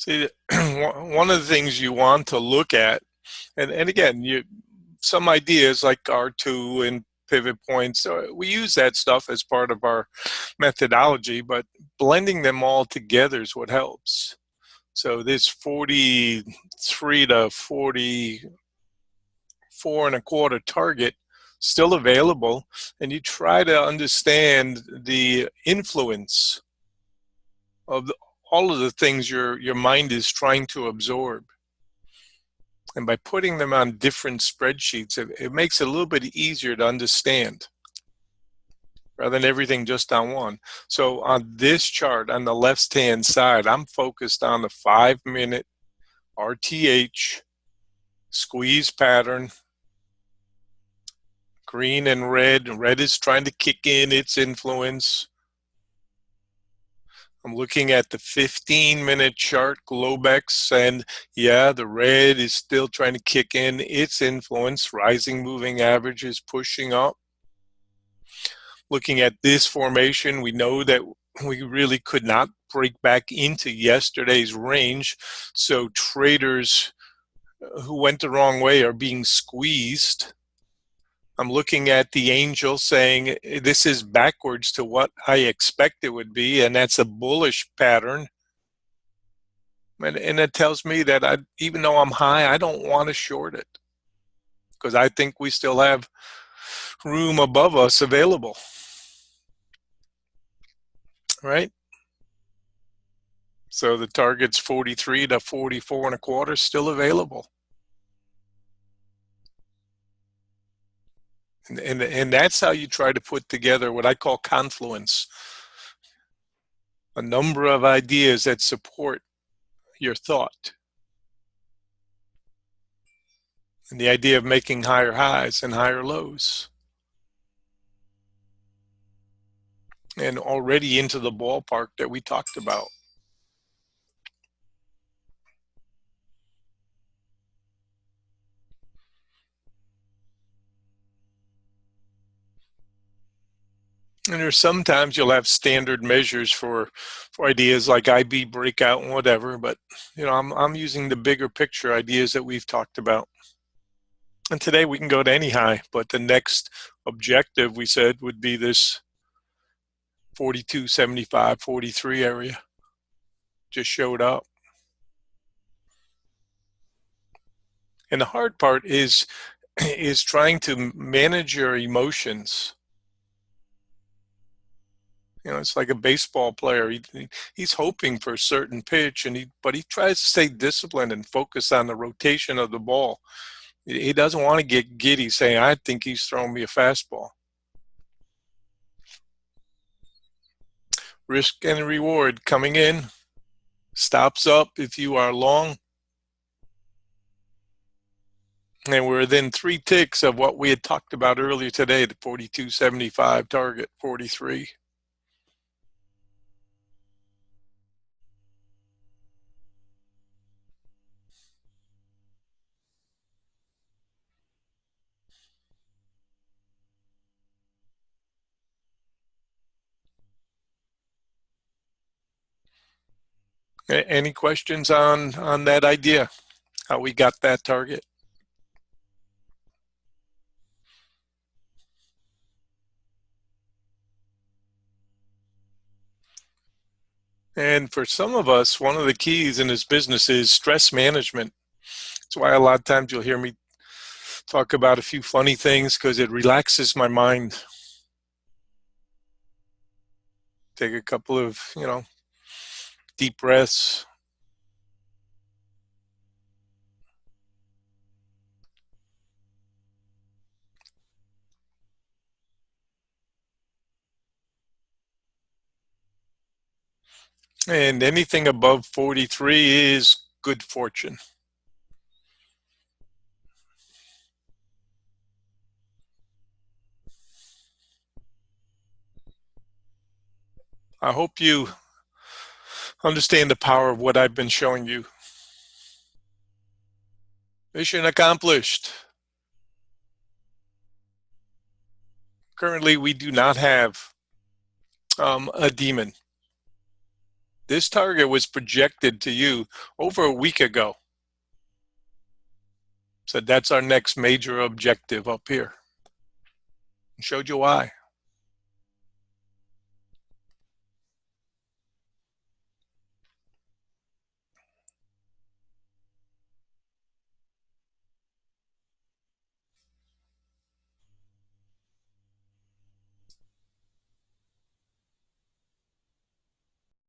See, one of the things you want to look at, and again, some ideas like R2 and pivot points, we use that stuff as part of our methodology, but blending them all together is what helps. So this 43 to 44.25 target still available, and you try to understand the influence of all of the things your mind is trying to absorb. And by putting them on different spreadsheets, it makes it a little bit easier to understand rather than everything just on one. So on this chart on the left-hand side, I'm focused on the 5-minute RTH squeeze pattern, green and red. Red is trying to kick in its influence. I'm looking at the 15-minute chart, Globex, and yeah, the red is still trying to kick in its influence. Rising moving average is pushing up. Looking at this formation, we know that we really could not break back into yesterday's range, so traders who went the wrong way are being squeezed. I'm looking at the angel saying this is backwards to what I expect it would be, and that's a bullish pattern. And it tells me that even though I'm high, I don't want to short it because I think we still have room above us available, right? So the target's 43 to 44.25 still available. And that's how you try to put together what I call confluence, a number of ideas that support your thought. And the idea of making higher highs and higher lows. And already into the ballpark that we talked about. And there's sometimes you'll have standard measures for ideas like IB breakout and whatever, but I'm using the bigger picture ideas that we've talked about. And today we can go to any high, but the next objective we said would be this 42.75, 43 area. Just showed up. And the hard part is trying to manage your emotions. It's like a baseball player. He's hoping for a certain pitch, but he tries to stay disciplined and focus on the rotation of the ball. He doesn't want to get giddy saying, I think he's throwing me a fastball. Risk and reward coming in. Stops up if you are long. And we're within 3 ticks of what we had talked about earlier today, the 42.75 target, 43. Any questions on that idea, how we got that target? And for some of us, one of the keys in this business is stress management. That's why a lot of times you'll hear me talk about a few funny things because it relaxes my mind. Take a couple of, deep breaths. And anything above 43 is good fortune. I hope you understand the power of what I've been showing you. Mission accomplished. Currently, we do not have a demon. This target was projected to you over a week ago. So that's our next major objective up here. Showed you why.